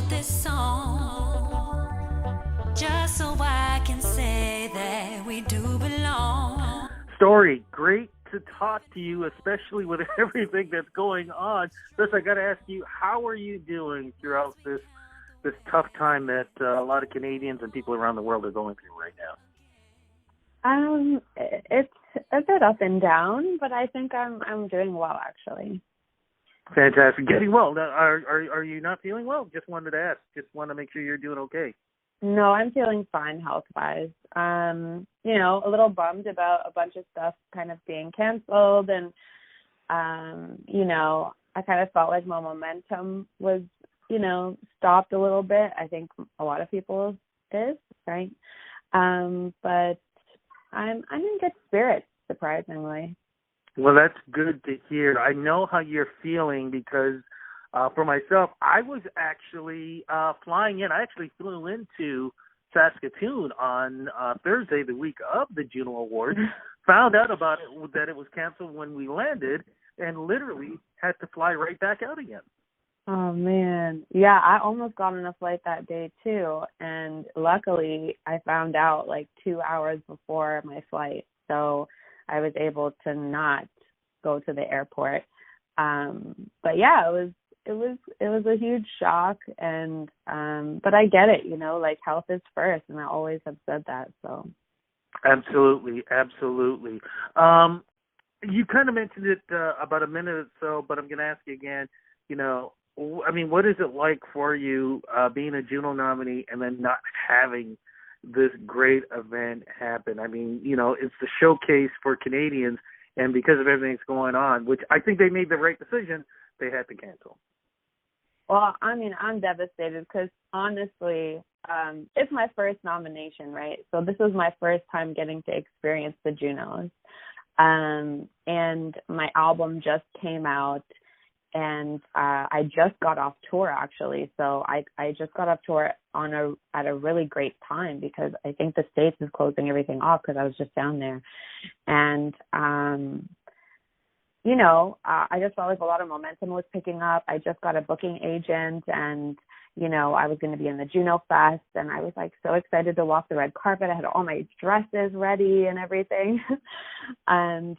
this song just so I can say that we do belong. Story, great to talk to you, especially with everything that's going on. First, I got to ask you, how are you doing throughout this tough time that a lot of Canadians and people around the world are going through right now? It's a bit up and down, but I think I'm doing well, actually. Fantastic. Getting well. Now, are you not feeling well? Just wanted to ask. Just want to make sure you're doing okay. No, I'm feeling fine health-wise. A little bummed about a bunch of stuff kind of being canceled, and I kind of felt like my momentum was, stopped a little bit. I think a lot of people is, right? But I'm in good spirits, surprisingly. Well, that's good to hear. I know how you're feeling because for myself, I was actually flying in. I actually flew into Saskatoon on Thursday, the week of the Juno Awards, found out about it, that it was canceled when we landed, and literally had to fly right back out again. Oh, man. Yeah, I almost got on a flight that day, too, and luckily I found out like 2 hours before my flight, so I was able to not go to the airport. But yeah, it was a huge shock, and but I get it, like health is first, and I always have said that. So absolutely. You kind of mentioned it about a minute or so, but I'm going to ask you again. What is it like for you being a Juno nominee and then not having this great event happen? It's the showcase for Canadians, and because of everything that's going on, which I think they made the right decision, they had to cancel. Well, I'm devastated because honestly, it's my first nomination, right? So this was my first time getting to experience the Junos. And my album just came out, and I just got off tour, actually. So I just got off tour at a really great time because I think the States is closing everything off because I was just down there. And, I just felt like a lot of momentum was picking up. I just got a booking agent, and, I was going to be in the Juno Fest, and I was like so excited to walk the red carpet. I had all my dresses ready and everything. And,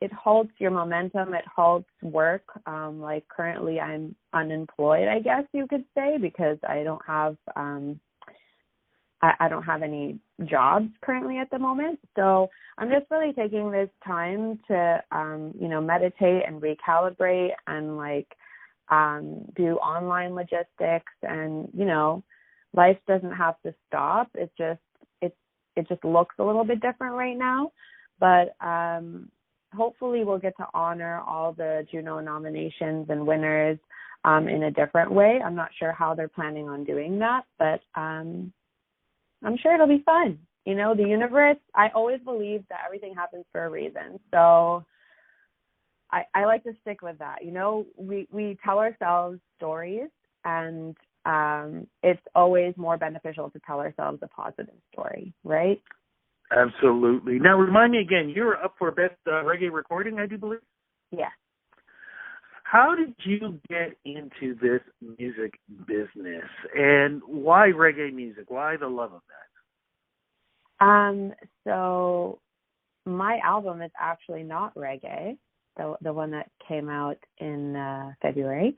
it halts your momentum. It halts work. Like currently I'm unemployed, I guess you could say, because I don't have, I don't have any jobs currently at the moment. So I'm just really taking this time to, meditate and recalibrate and do online logistics, and, life doesn't have to stop. It just looks a little bit different right now, but, hopefully we'll get to honor all the Juno nominations and winners in a different way. I'm not sure how they're planning on doing that, but I'm sure it'll be fun. The universe, I always believe that everything happens for a reason. So I like to stick with that. We tell ourselves stories, and it's always more beneficial to tell ourselves a positive story, right? Absolutely. Now, remind me again, you're up for Best Reggae Recording, I do believe? Yeah. How did you get into this music business, and why reggae music? Why the love of that? So my album is actually not reggae, the one that came out in February.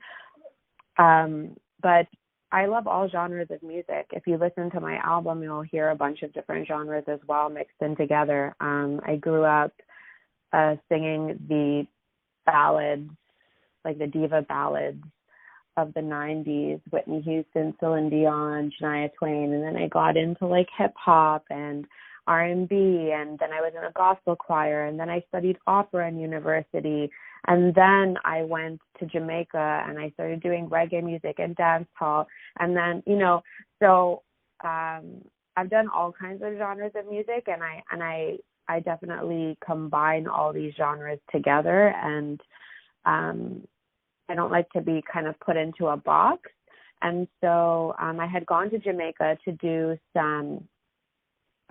But I love all genres of music. If you listen to my album, you'll hear a bunch of different genres as well mixed in together. I grew up singing the ballads, like the diva ballads of the 90s, Whitney Houston, Celine Dion, Shania Twain, and then I got into hip hop and R&B, and then I was in a gospel choir, and then I studied opera in university, and then I went to Jamaica and I started doing reggae music and dance hall, and then so I've done all kinds of genres of music, and I definitely combine all these genres together, and I don't like to be kind of put into a box. And so I had gone to Jamaica to do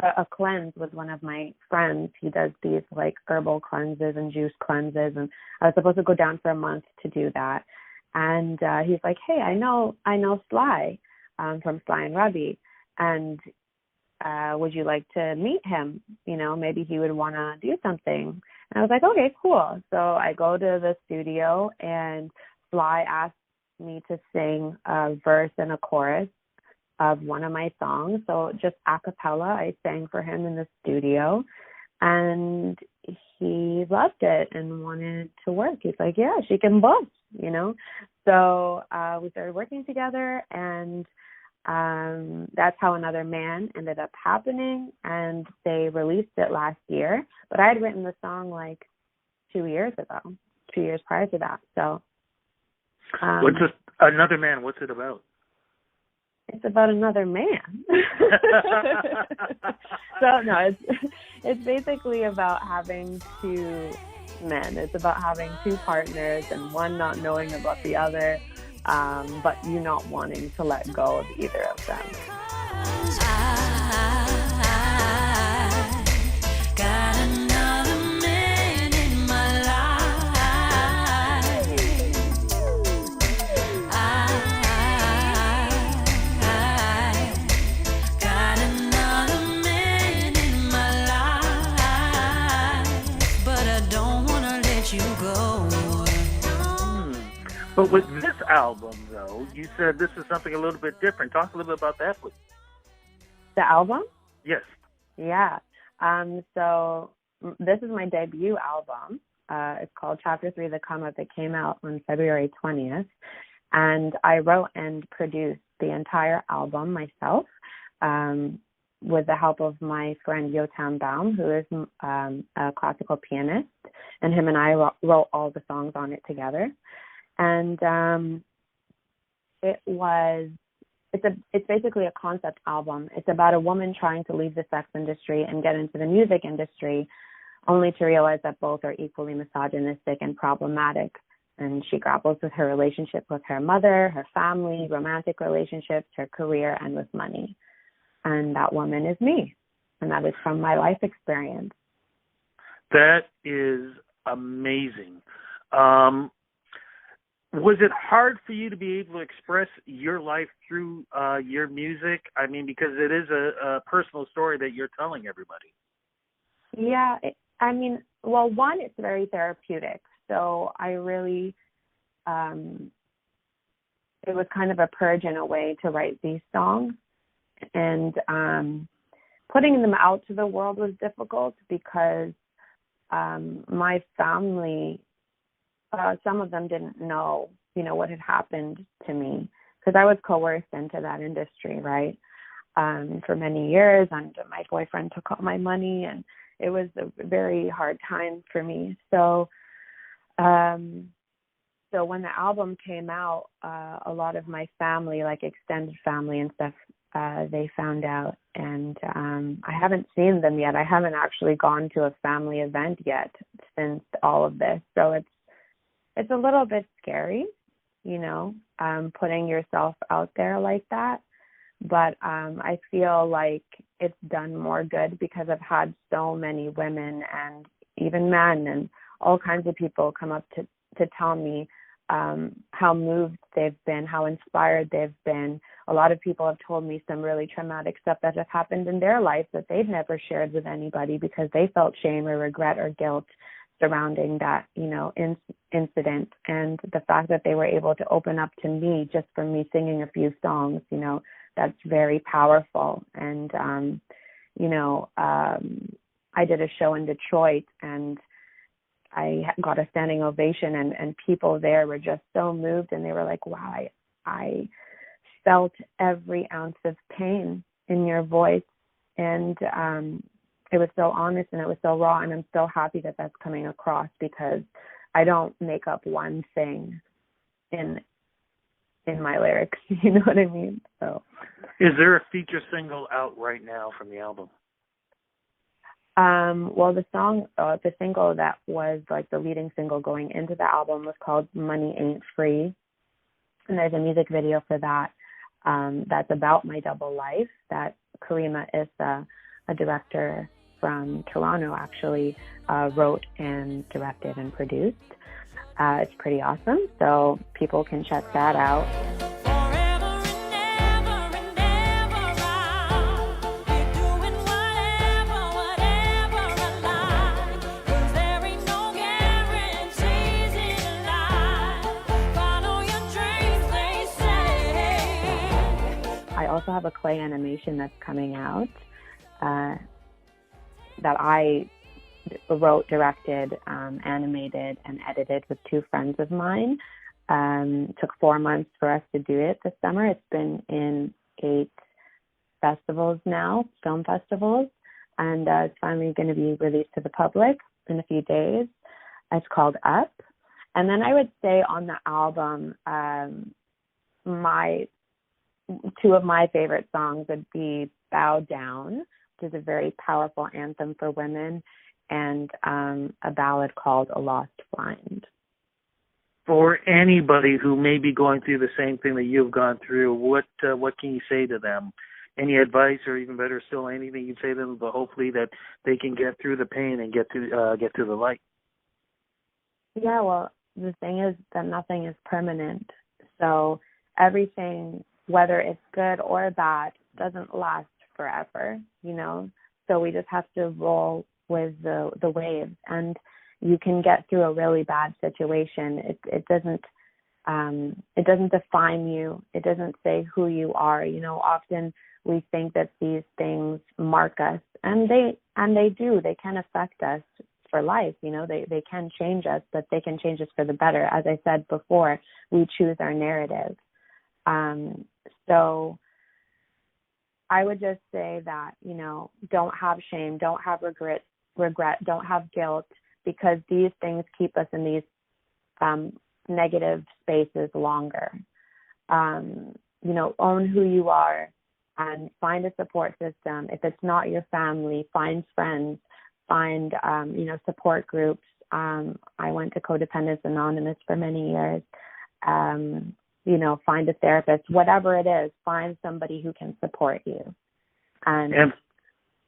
a cleanse with one of my friends. He does these herbal cleanses and juice cleanses, and I was supposed to go down for a month to do that. And he's like, hey, I know Sly from Sly and Robbie, and would you like to meet him? You know, maybe he would want to do something. And I was like, okay, cool. So I go to the studio, and Sly asked me to sing a verse and a chorus of one of my songs. So just a cappella, I sang for him in the studio, and he loved it and wanted to work. He's like, yeah, she can book, you know. So we started working together, and that's how Another Man ended up happening, and they released it last year. But I had written the song like 2 years prior to that. So what's this, Another Man, what's it about? It's about another man. So no, it's basically about having two men. It's about having two partners and one not knowing about the other, but you not wanting to let go of either of them. Got another man in my life. Got another man in my life, but I don't want to let you go. But with this album, though, you said this is something a little bit different. Talk a little bit about that, please. The album? Yes. Yeah. So this is my debut album. It's called Chapter 3, The Come Up. It came out on February 20th. And I wrote and produced the entire album myself with the help of my friend Yotam Baum, who is a classical pianist. And him and I wrote all the songs on it together. And it's basically a concept album. It's about a woman trying to leave the sex industry and get into the music industry, only to realize that both are equally misogynistic and problematic. And she grapples with her relationship with her mother, her family, romantic relationships, her career, and with money. And that woman is me. And that is from my life experience. That is amazing. Was it hard for you to be able to express your life through your music? I mean, because it is a personal story that you're telling everybody. Yeah, one, it's very therapeutic. So I really, it was kind of a purge in a way to write these songs. And putting them out to the world was difficult because my family, some of them didn't know, what had happened to me, because I was coerced into that industry, right? For many years, and my boyfriend took all my money, and it was a very hard time for me. So, so when the album came out, a lot of my family, like extended family and stuff, they found out, and I haven't seen them yet. I haven't actually gone to a family event yet since all of this. So it's a little bit scary, putting yourself out there like that. But I feel like it's done more good because I've had so many women and even men and all kinds of people come up to tell me how moved they've been, how inspired they've been. A lot of people have told me some really traumatic stuff that have happened in their life that they've never shared with anybody because they felt shame or regret or guilt surrounding that, incident. And the fact that they were able to open up to me just from me singing a few songs, that's very powerful. And, I did a show in Detroit and I got a standing ovation, and people there were just so moved, and they were like, wow, I felt every ounce of pain in your voice. And it was so honest and it was so raw, and I'm so happy that that's coming across because I don't make up one thing in my lyrics. You know what I mean? So, is there a feature single out right now from the album? Well, the single that was like the leading single going into the album was called Money Ain't Free. And there's a music video for that that's about my double life that Karima is a director from Toronto actually wrote and directed and produced. It's pretty awesome, so people can check that out. I also have a clay animation that's coming out that I wrote, directed, animated, and edited with two friends of mine. Took 4 months for us to do it this summer. It's been in 8 festivals now, film festivals, and it's finally going to be released to the public in a few days. It's called Up. And then I would say on the album, two of my favorite songs would be Bow Down, which is a very powerful anthem for women, and a ballad called A Lost Find. For anybody who may be going through the same thing that you've gone through, what can you say to them? Any advice, or even better still, anything you'd say to them, but hopefully that they can get through the pain and get to the light? Yeah, well, the thing is that nothing is permanent. So everything, whether it's good or bad, doesn't last forever, So we just have to roll with the waves, and you can get through a really bad situation. It doesn't define you. It doesn't say who you are. Often we think that these things mark us, and they do. They can affect us for life. They can change us, but they can change us for the better. As I said before, we choose our narrative. So I would just say that, don't have shame, don't have regret, don't have guilt, because these things keep us in these negative spaces longer. Own who you are and find a support system. If it's not your family, find friends, find, support groups. I went to Codependence Anonymous for many years. Find a therapist, whatever it is, find somebody who can support you. And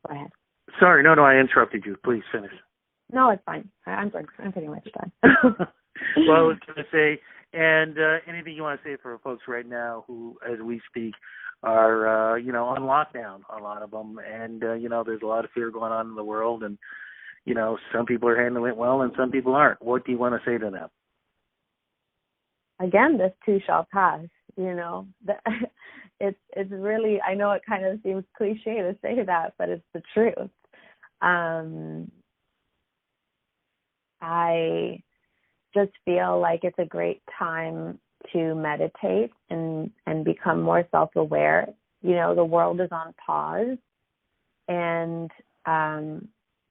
go ahead. Sorry, no, I interrupted you. Please finish. No, it's fine. I'm good. I'm pretty much done. Well, I was going to say, and anything you want to say for folks right now who, as we speak, are, on lockdown, a lot of them, and, there's a lot of fear going on in the world, and, some people are handling it well and some people aren't. What do you want to say to them? Again, this too shall pass. It's really, I know it kind of seems cliche to say that, but it's the truth. I just feel like it's a great time to meditate and become more self-aware. The world is on pause, and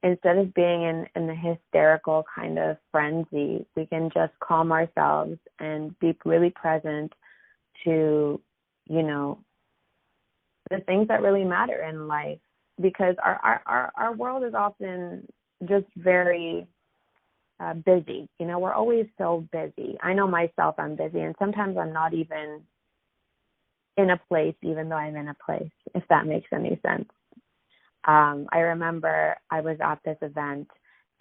instead of being in the hysterical kind of frenzy, we can just calm ourselves and be really present to, the things that really matter in life. Because our world is often just very busy. We're always so busy. I know myself, I'm busy, and sometimes I'm not even in a place, even though I'm in a place, if that makes any sense. I remember I was at this event,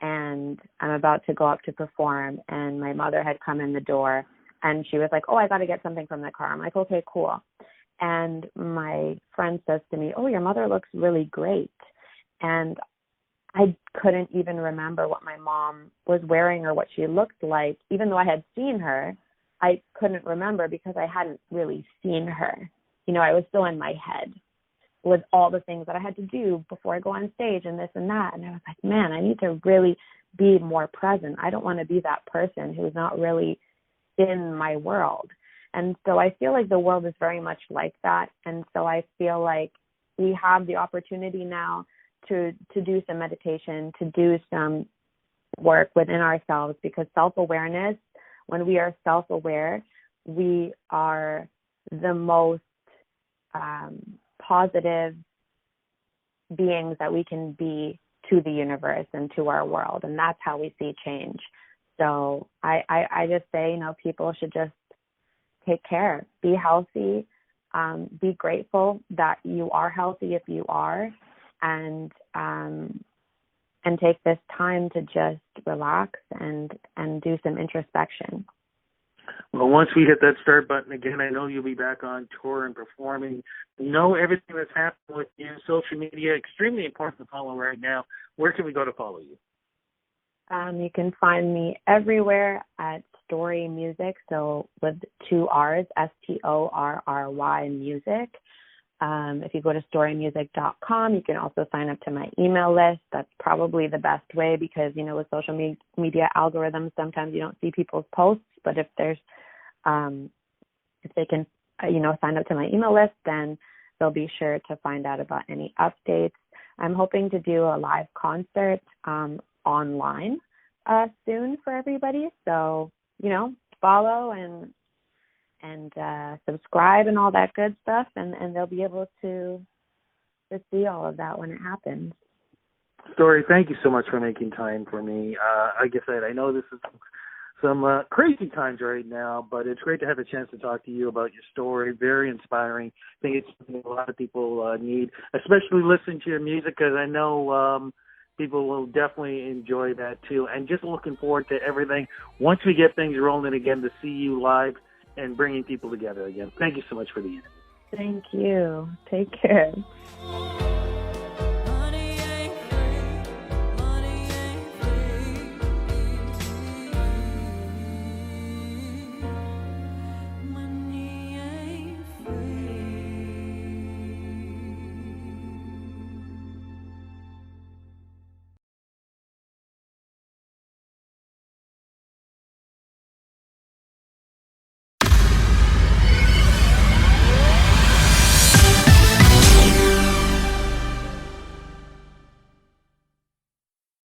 and I'm about to go up to perform, and my mother had come in the door, and she was like, "Oh, I got to get something from the car." I'm like, "Okay, cool." And my friend says to me, "Oh, your mother looks really great." And I couldn't even remember what my mom was wearing or what she looked like. Even though I had seen her, I couldn't remember because I hadn't really seen her. I was still in my head with all the things that I had to do before I go on stage and this and that. And I was like, man, I need to really be more present. I don't want to be that person who's not really in my world. And so I feel like the world is very much like that. And so I feel like we have the opportunity now to do some meditation, to do some work within ourselves, because self-awareness, when we are self-aware, we are the most positive beings that we can be to the universe and to our world. And that's how we see change. So I just say, people should just take care, be healthy, be grateful that you are healthy if you are, and take this time to just relax and do some introspection. Well, once we hit that start button again, I know you'll be back on tour and performing. Know everything that's happening with you. Social media, extremely important to follow right now. Where can we go to follow you? You can find me everywhere at Story Music, so with 2 R's, STORRY music. If you go to storymusic.com, you can also sign up to my email list. That's probably the best way because, with social media algorithms, sometimes you don't see people's posts. But if there's, if they can, sign up to my email list, then they'll be sure to find out about any updates. I'm hoping to do a live concert online soon for everybody. So, follow and subscribe and all that good stuff, and they'll be able to see all of that when it happens. Story, thank you so much for making time for me. Like I said, I know this is some crazy times right now, but it's great to have a chance to talk to you about your story. Very inspiring. I think it's something a lot of people need, especially listening to your music, because I know people will definitely enjoy that too. And just looking forward to everything once we get things rolling again to see you live and bringing people together again. Thank you so much for the interview. Thank you. Take care.